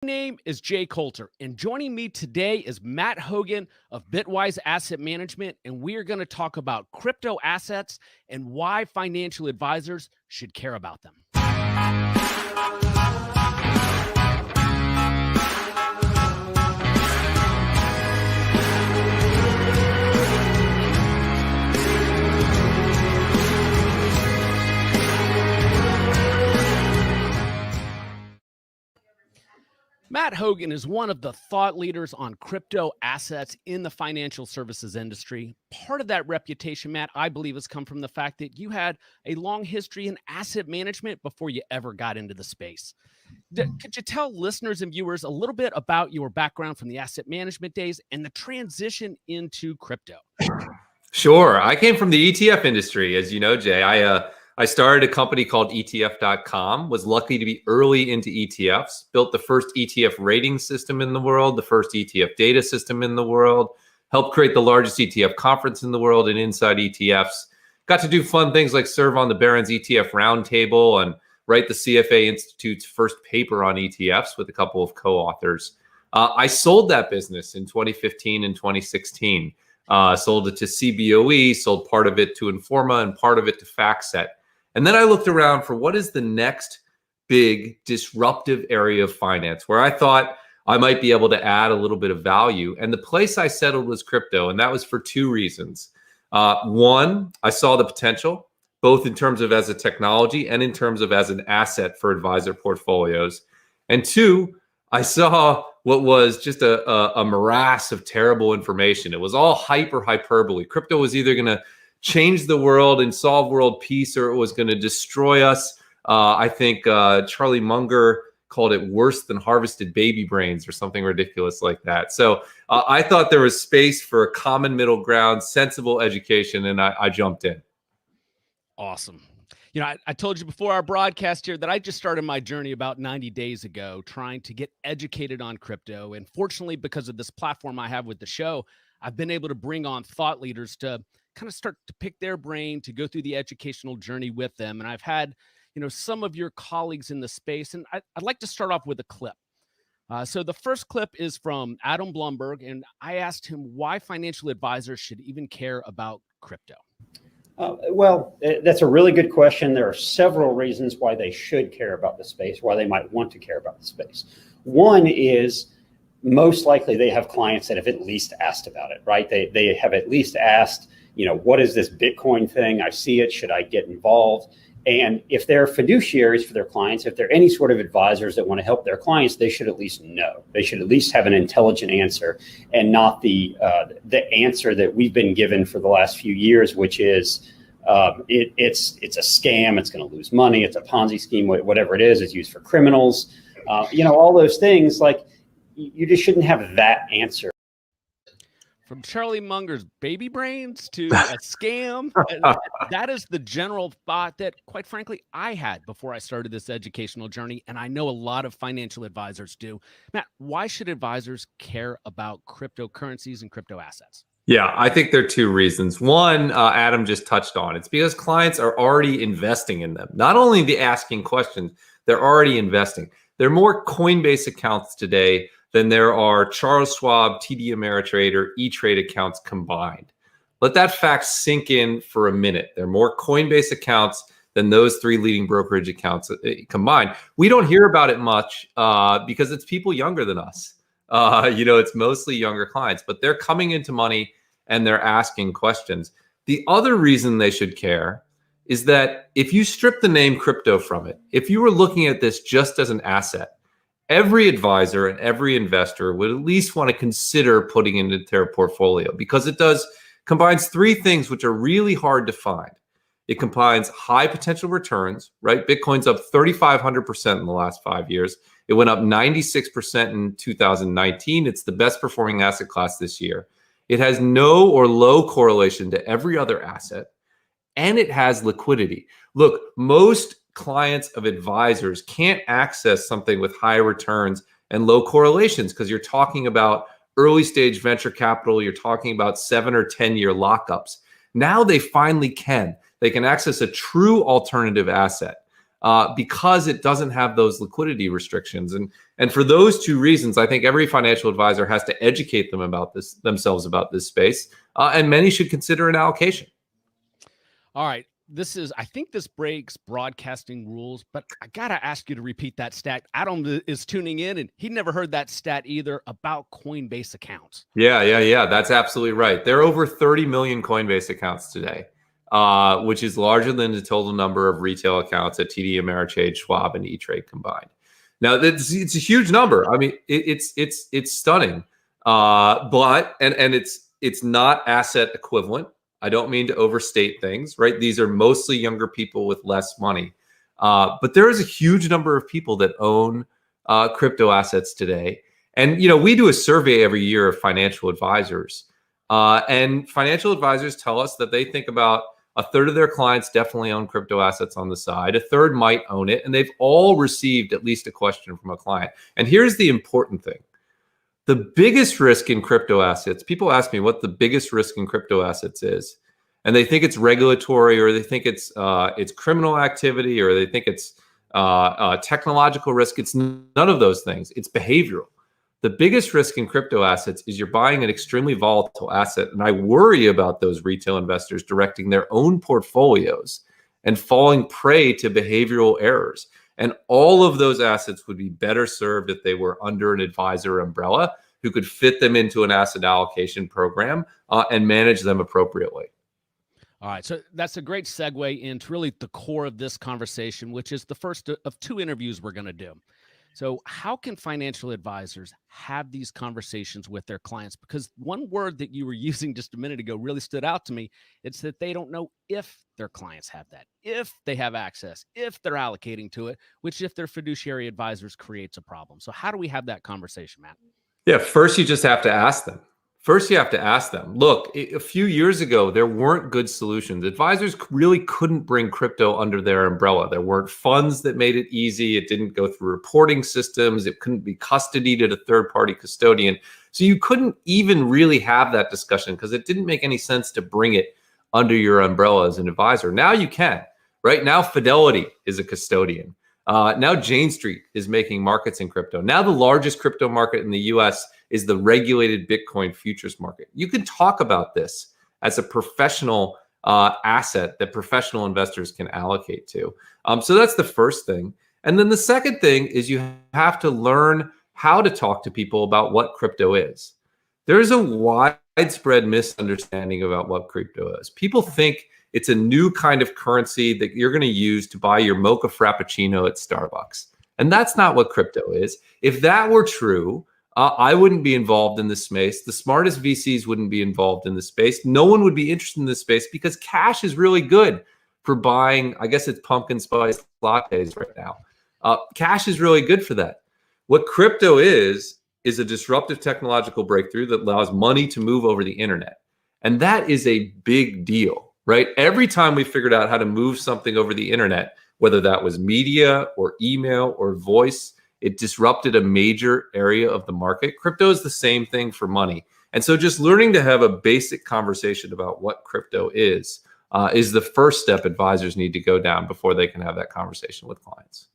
My name is Jay Coulter, and joining me today is Matt Hougan of Bitwise Asset Management, and we are going to talk about crypto assets and why financial advisors should care about them. Matt Hougan is one of the thought leaders on crypto assets in the financial services industry. Part of that reputation, Matt, I believe has come from the fact that you had a long history in asset management before you ever got into the space. Could you tell listeners and viewers a little bit about your background from the asset management days and the transition into crypto? Sure. I came from the ETF industry, as you know, Jay. I started a company called ETF.com, was lucky to be early into ETFs, built the first ETF rating system in the world, the first ETF data system in the world, helped create the largest ETF conference in the world and inside ETFs. Got to do fun things like serve on the Barron's ETF roundtable and write the CFA Institute's first paper on ETFs with a couple of co-authors. I sold that business in 2015 and 2016. Sold it to CBOE, sold part of it to Informa and part of it to FactSet. And then I looked around for what is the next big disruptive area of finance where I thought I might be able to add a little bit of value. And the place I settled was crypto. And that was for two reasons. One, I saw the potential, both in terms of as a technology and in terms of as an asset for advisor portfolios. And two, I saw what was just a morass of terrible information. It was all hyperbole. Crypto was either going to change the world and solve world peace, or it was going to destroy us. I think Charlie Munger called it worse than harvested baby brains or something ridiculous like that. So I thought there was space for a common middle ground, sensible education, and I jumped in. Awesome. You know, I told you before our broadcast here that I just started my journey about 90 days ago trying to get educated on crypto. And fortunately, because of this platform I have with the show, I've been able to bring on thought leaders to kind of start to pick their brain, to go through the educational journey with them. And I've had, some of your colleagues in the space, and I'd like to start off with a clip. So the first clip is from Adam Blumberg, and I asked him why financial advisors should even care about crypto. Well, that's a really good question. There are several reasons why they should care about the space, why they might want to care about the space. One is most likely they have clients that have at least asked about it, right? They have at least asked, what is this Bitcoin thing? I see it. Should I get involved? And if they're fiduciaries for their clients, if they're any sort of advisors that want to help their clients, they should at least know. They should at least have an intelligent answer and not the answer that we've been given for the last few years, which is it's a scam. It's going to lose money. It's a Ponzi scheme. Whatever it is, it's used for criminals. All those things. Like you just shouldn't have that answer. From Charlie Munger's baby brains to a scam, that is the general thought that, quite frankly, I had before I started this educational journey, and I know a lot of financial advisors do. Matt, why should advisors care about cryptocurrencies and crypto assets? Yeah, I think there are two reasons. One, Adam just touched on. It's because clients are already investing in them. Not only the asking questions, they're already investing. There are more Coinbase accounts today than there are Charles Schwab, TD Ameritrade, or E-Trade accounts combined. Let that fact sink in for a minute. There are more Coinbase accounts than those three leading brokerage accounts combined. We don't hear about it much because it's people younger than us. It's mostly younger clients, but they're coming into money and they're asking questions. The other reason they should care is that if you strip the name crypto from it, if you were looking at this just as an asset, every advisor and every investor would at least want to consider putting it into their portfolio because it combines three things which are really hard to find. It combines high potential returns, right? Bitcoin's up 3,500% in the last 5 years. It went up 96% in 2019. It's the best performing asset class this year. It has no or low correlation to every other asset, and it has liquidity. Look, most clients of advisors can't access something with high returns and low correlations because you're talking about early stage venture capital, you're talking about 7 or 10 year lockups. Now they finally can. They can access a true alternative asset. because it doesn't have those liquidity restrictions. And for those two reasons, I think every financial advisor has to educate themselves about this space, and many should consider an allocation. All right. I think this breaks broadcasting rules, but I got to ask you to repeat that stat. Adam is tuning in and he'd never heard that stat either about Coinbase accounts. Yeah. That's absolutely right. There are over 30 million Coinbase accounts today, which is larger than the total number of retail accounts at TD Ameritrade, Schwab, and E-Trade combined. Now, it's a huge number. I mean, it's stunning, but it's not asset equivalent. I don't mean to overstate things, right? These are mostly younger people with less money. But there is a huge number of people that own crypto assets today. And, we do a survey every year of financial advisors. And financial advisors tell us that they think about a third of their clients definitely own crypto assets on the side. A third might own it. And they've all received at least a question from a client. And here's the important thing. The biggest risk in crypto assets, people ask me what the biggest risk in crypto assets is, and they think it's regulatory, or they think it's criminal activity, or they think it's technological risk. It's none of those things. It's behavioral. The biggest risk in crypto assets is you're buying an extremely volatile asset, and I worry about those retail investors directing their own portfolios and falling prey to behavioral errors. And all of those assets would be better served if they were under an advisor umbrella who could fit them into an asset allocation program and manage them appropriately. All right. So that's a great segue into really the core of this conversation, which is the first of two interviews we're going to do. So how can financial advisors have these conversations with their clients? Because one word that you were using just a minute ago really stood out to me. It's that they don't know if their clients have that, if they have access, if they're allocating to it, which if they're fiduciary advisors creates a problem. So how do we have that conversation, Matt? Yeah, first you just have to ask them. Look, a few years ago, there weren't good solutions. Advisors really couldn't bring crypto under their umbrella. There weren't funds that made it easy. It didn't go through reporting systems. It couldn't be custodied at a third-party custodian. So you couldn't even really have that discussion because it didn't make any sense to bring it under your umbrella as an advisor. Now you can, right? Now Fidelity is a custodian. Now Jane Street is making markets in crypto. Now the largest crypto market in the US is the regulated Bitcoin futures market. You can talk about this as a professional asset that professional investors can allocate to. So that's the first thing. And then the second thing is you have to learn how to talk to people about what crypto is. There's a widespread misunderstanding about what crypto is. People think it's a new kind of currency that you're going to use to buy your mocha frappuccino at Starbucks. And that's not what crypto is. If that were true, I wouldn't be involved in this space. The smartest VCs wouldn't be involved in this space. No one would be interested in this space because cash is really good for buying, I guess it's pumpkin spice lattes right now. Cash is really good for that. What crypto is a disruptive technological breakthrough that allows money to move over the internet. And that is a big deal, right? Every time we figured out how to move something over the internet, whether that was media or email or voice, it disrupted a major area of the market. Crypto is the same thing for money. And so just learning to have a basic conversation about what crypto is the first step advisors need to go down before they can have that conversation with clients.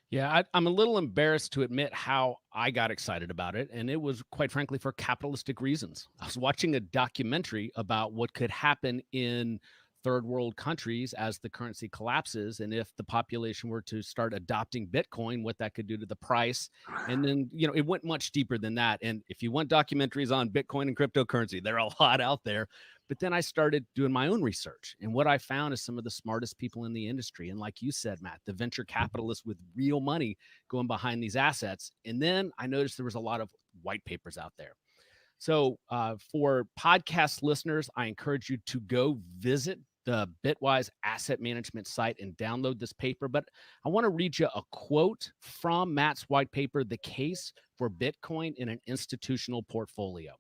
Yeah, I'm a little embarrassed to admit how I got excited about it. And it was, quite frankly, for capitalistic reasons. I was watching a documentary about what could happen in third world countries as the currency collapses, and if the population were to start adopting Bitcoin, what that could do to the price. And then, it went much deeper than that. And if you want documentaries on Bitcoin and cryptocurrency, there are a lot out there. But then I started doing my own research, and what I found is some of the smartest people in the industry. And like you said, Matt, the venture capitalists with real money going behind these assets. And then I noticed there was a lot of white papers out there. So for podcast listeners, I encourage you to go visit the Bitwise asset management site and download this paper. But I want to read you a quote from Matt's white paper, The Case for Bitcoin in an Institutional Portfolio.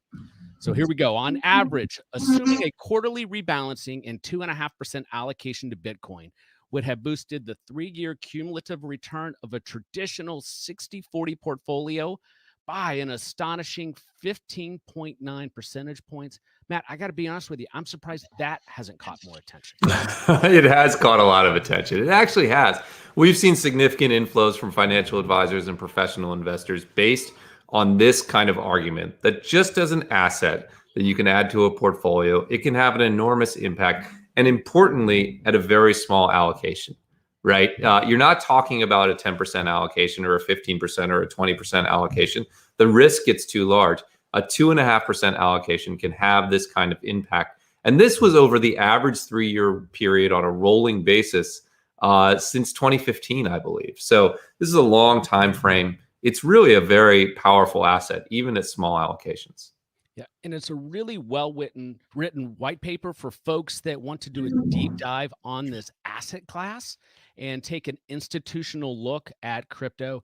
So here we go. On average, assuming a quarterly rebalancing and 2.5% allocation to Bitcoin would have boosted the 3-year cumulative return of a traditional 60-40 portfolio by an astonishing 15.9 percentage points. Matt, I got to be honest with you. I'm surprised that hasn't caught more attention. It has caught a lot of attention. It actually has. We've seen significant inflows from financial advisors and professional investors based on this kind of argument that just as an asset that you can add to a portfolio, it can have an enormous impact, and importantly, at a very small allocation, right? You're not talking about a 10% allocation or a 15% or a 20% allocation. The risk gets too large. A 2.5% allocation can have this kind of impact. And this was over the average 3-year period on a rolling basis since 2015, I believe. So this is a long time frame. It's really a very powerful asset, even at small allocations. Yeah, and it's a really written white paper for folks that want to do a deep dive on this asset class and take an institutional look at crypto.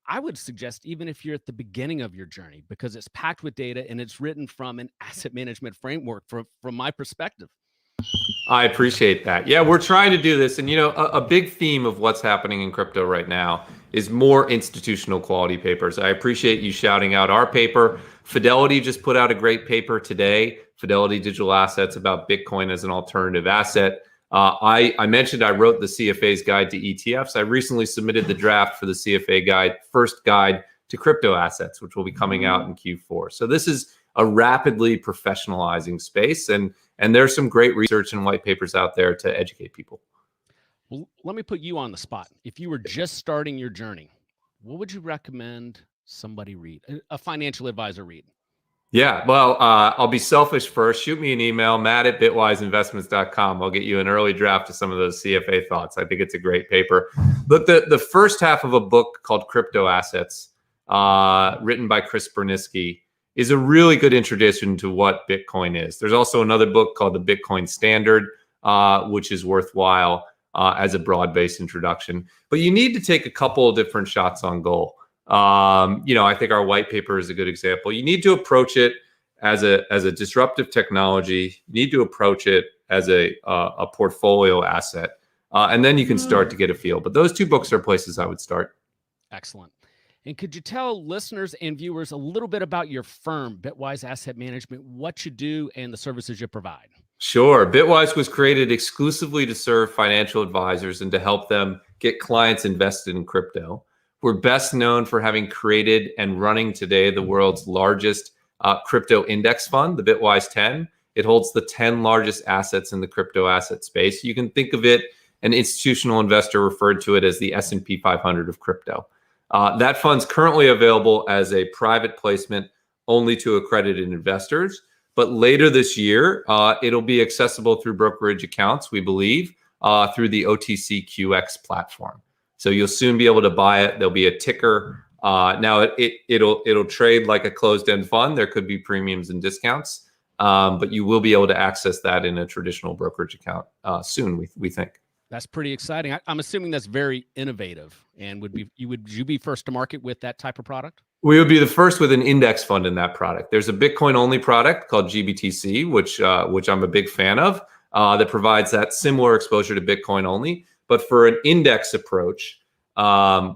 I would suggest even if you're at the beginning of your journey, because it's packed with data and it's written from an asset management framework from my perspective. I appreciate that. Yeah, we're trying to do this. And, a big theme of what's happening in crypto right now is more institutional quality papers. I appreciate you shouting out our paper. Fidelity just put out a great paper today, Fidelity Digital Assets, about Bitcoin as an alternative asset. I mentioned I wrote the CFA's guide to ETFs. I recently submitted the draft for the CFA guide, first guide to crypto assets, which will be coming out in Q4. So this is a rapidly professionalizing space, and there's some great research and white papers out there to educate people. Well, let me put you on the spot. If you were just starting your journey, what would you recommend somebody read, a financial advisor read? Yeah, well, I'll be selfish first. Shoot me an email, matt@bitwiseinvestments.com. I'll get you an early draft of some of those CFA thoughts. I think it's a great paper. Look, the first half of a book called Crypto Assets, written by Chris Berniski, is a really good introduction to what Bitcoin is. There's also another book called The Bitcoin Standard, which is worthwhile as a broad-based introduction. But you need to take a couple of different shots on goal. I think our white paper is a good example. You need to approach it as a disruptive technology. You need to approach it as a portfolio asset, and then you can start to get a feel. But those two books are places I would start. Excellent. And could you tell listeners and viewers a little bit about your firm, Bitwise Asset Management, what you do and the services you provide? Sure. Bitwise was created exclusively to serve financial advisors and to help them get clients invested in crypto. We're best known for having created and running today the world's largest crypto index fund, the Bitwise 10. It holds the 10 largest assets in the crypto asset space. You can think of it, an institutional investor referred to it as the S&P 500 of crypto. That fund's currently available as a private placement only to accredited investors. But later this year, it'll be accessible through brokerage accounts, we believe, through the OTCQX platform. So you'll soon be able to buy it. There'll be a ticker. Now it'll trade like a closed-end fund. There could be premiums and discounts, but you will be able to access that in a traditional brokerage account soon. We think. That's pretty exciting. I'm assuming that's very innovative. And would you be first to market with that type of product? We would be the first with an index fund in that product. There's a Bitcoin-only product called GBTC, which I'm a big fan of, that provides that similar exposure to Bitcoin only. But for an index approach,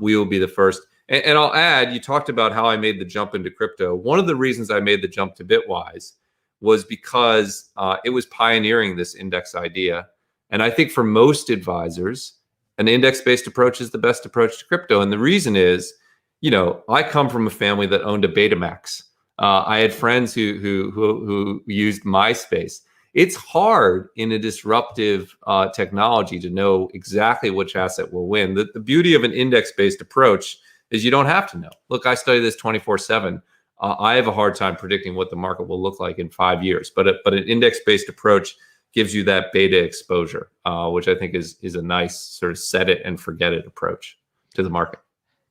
we will be the first. And I'll add, you talked about how I made the jump into crypto. One of the reasons I made the jump to Bitwise was because it was pioneering this index idea. And I think for most advisors, an index-based approach is the best approach to crypto. And the reason is, I come from a family that owned a Betamax. I had friends who used MySpace. It's hard in a disruptive technology to know exactly which asset will win. The beauty of an index-based approach is you don't have to know. Look, I study this 24/7. I have a hard time predicting what the market will look like in 5 years. But an index-based approach gives you that beta exposure, which I think is a nice sort of set it and forget it approach to the market.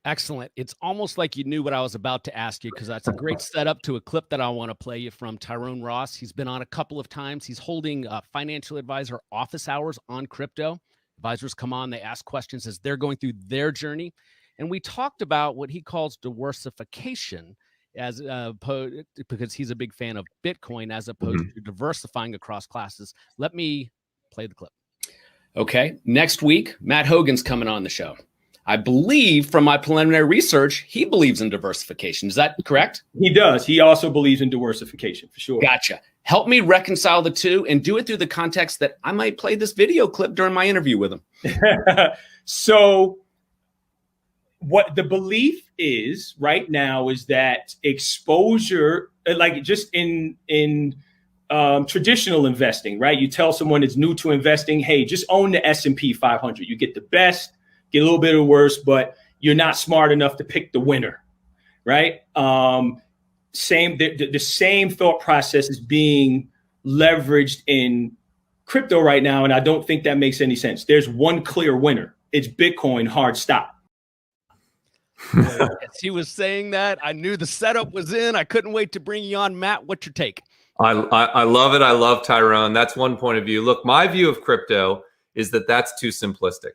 Excellent. It's almost like you knew what I was about to ask you, because that's a great setup to a clip that I want to play you from Tyrone Ross. He's been on a couple of times. He's holding financial advisor office hours on crypto. Advisors come on, they ask questions as they're going through their journey. And we talked about what he calls diversification, as because he's a big fan of Bitcoin as opposed to diversifying across classes. Let me play the clip. Okay. Next week, Matt Hougan's coming on the show. I believe from my preliminary research, he believes in diversification. Is that correct? He does. He also believes in diversification for sure. Gotcha. Help me reconcile the two and do it through the context that I might play this video clip during my interview with him. So what the belief is right now is that exposure, like just in traditional investing, right? You tell someone that's new to investing, hey, just own the S&P 500. You get the best, get a little bit of worse, but you're not smart enough to pick the winner, right? The same thought process is being leveraged in crypto right now, and I don't think that makes any sense. There's one clear winner. It's Bitcoin, hard stop. As he was saying that, I knew the setup was in. I couldn't wait to bring you on. Matt, what's your take? I love it. I love Tyrone. That's one point of view. Look, my view of crypto is that that's too simplistic.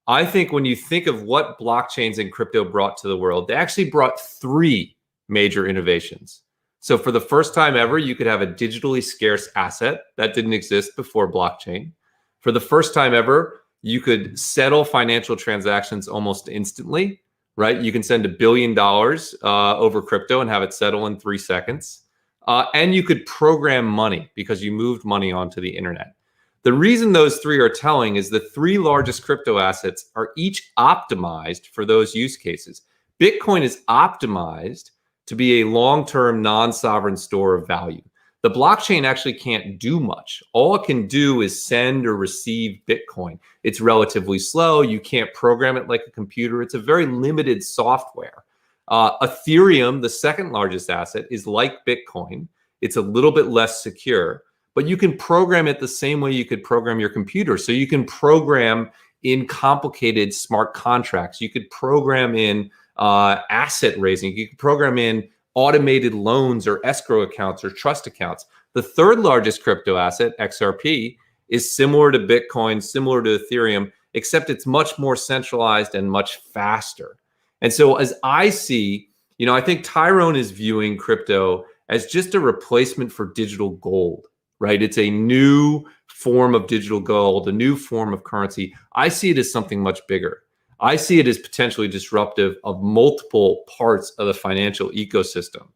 I think when you think of what blockchains and crypto brought to the world, they actually brought three major innovations. So for the first time ever, you could have a digitally scarce asset that didn't exist before blockchain. For the first time ever, you could settle financial transactions almost instantly, right? You can send $1 billion over crypto and have it settle in 3 seconds. And you could program money because you moved money onto the internet. The reason those three are telling is the three largest crypto assets are each optimized for those use cases. Bitcoin is optimized to be a long-term non-sovereign store of value. The blockchain actually can't do much. All it can do is send or receive Bitcoin. It's relatively slow. You can't program it like a computer. It's a very limited software. Ethereum, the second largest asset, is like Bitcoin. It's a little bit less secure, but you can program it the same way you could program your computer. So you can program in complicated smart contracts. You could program in asset raising. You could program in automated loans or escrow accounts or trust accounts. The third largest crypto asset, XRP, is similar to Bitcoin, similar to Ethereum, except it's much more centralized and much faster. And so as I see, I think Tyrone is viewing crypto as just a replacement for digital gold, right? It's a new form of digital gold, a new form of currency. I see it as something much bigger. I see it as potentially disruptive of multiple parts of the financial ecosystem: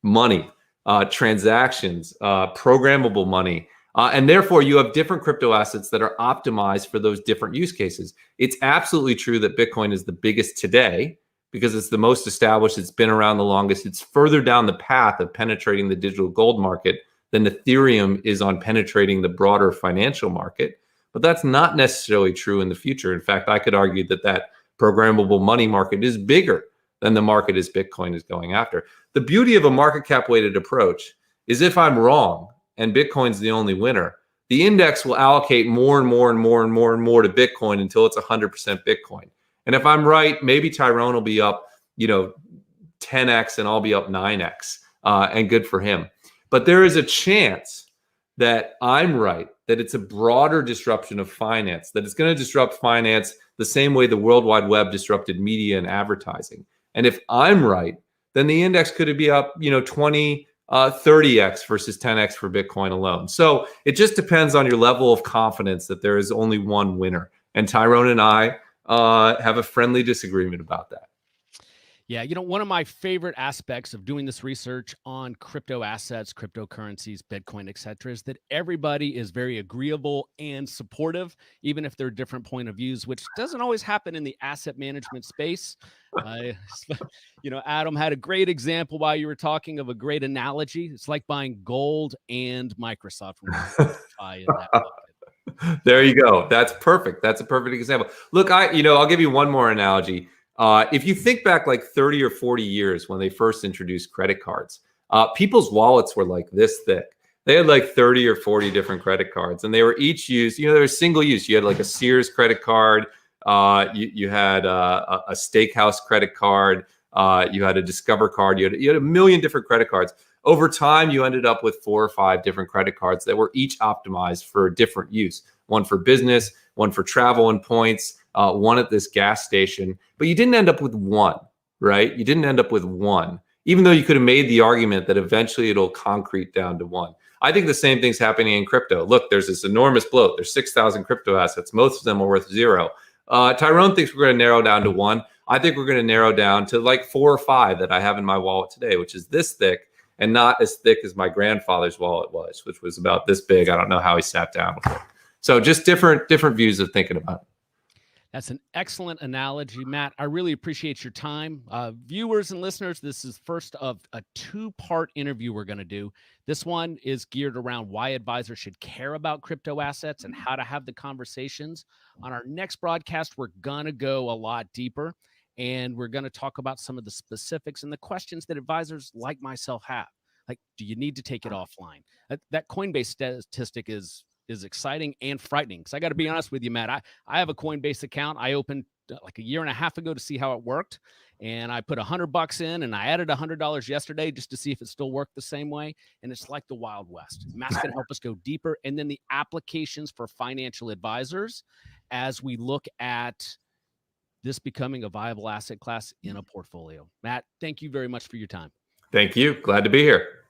money, transactions, programmable money. And therefore, you have different crypto assets that are optimized for those different use cases. It's absolutely true that Bitcoin is the biggest today because it's the most established. It's been around the longest. It's further down the path of penetrating the digital gold market than Ethereum is on penetrating the broader financial market. But that's not necessarily true in the future. In fact, I could argue that that programmable money market is bigger than the market as Bitcoin is going after. The beauty of a market cap weighted approach is if I'm wrong and Bitcoin's the only winner, the index will allocate more and more and more and more and more to Bitcoin until it's 100% Bitcoin. And if I'm right, maybe Tyrone will be up, 10x and I'll be up 9x, and good for him. But there is a chance that I'm right, that it's a broader disruption of finance, that it's going to disrupt finance the same way the World Wide Web disrupted media and advertising. And if I'm right, then the index could be up, 20, 30x versus 10x for Bitcoin alone. So it just depends on your level of confidence that there is only one winner. And Tyrone and I have a friendly disagreement about that. Yeah, one of my favorite aspects of doing this research on crypto assets, cryptocurrencies, Bitcoin, et cetera, is that everybody is very agreeable and supportive, even if they're different point of views, which doesn't always happen in the asset management space. Adam had a great example while you were talking of a great analogy. It's like buying gold and Microsoft. In that bucket. There you go. That's perfect. That's a perfect example. Look, I'll give you one more analogy. If you think back like 30 or 40 years when they first introduced credit cards, people's wallets were like this thick. They had like 30 or 40 different credit cards, and they were each used, they were single use. You had like a Sears credit card. You had a Steakhouse credit card. You had a Discover card. You had a million different credit cards. Over time, you ended up with 4 or 5 different credit cards that were each optimized for a different use. One for business, one for travel and points, one at this gas station. But you didn't end up with one, right? You didn't end up with one, even though you could have made the argument that eventually it'll concrete down to one. I think the same thing's happening in crypto. Look, there's this enormous bloat. There's 6,000 crypto assets. Most of them are worth 0. Tyrone thinks we're going to narrow down to one. I think we're going to narrow down to like 4 or 5 that I have in my wallet today, which is this thick and not as thick as my grandfather's wallet was, which was about this big. I don't know how he sat down with it. So just different views of thinking about it. That's an excellent analogy, Matt. I really appreciate your time. Viewers and listeners, this is first of a 2-part interview we're going to do. This one is geared around why advisors should care about crypto assets and how to have the conversations. On our next broadcast, we're going to go a lot deeper, and we're going to talk about some of the specifics and the questions that advisors like myself have. Like, do you need to take it offline? That Coinbase statistic is exciting and frightening, because I got to be honest with you, Matt. I have a Coinbase account I opened like a year and a half ago to see how it worked, and I put $100 in, and I added $100 yesterday just to see if it still worked the same way. And it's like the Wild West. Matt's going to help us go deeper, and then the applications for financial advisors as we look at this becoming a viable asset class in a portfolio. Matt, thank you very much for your time. Thank you. Glad to be here.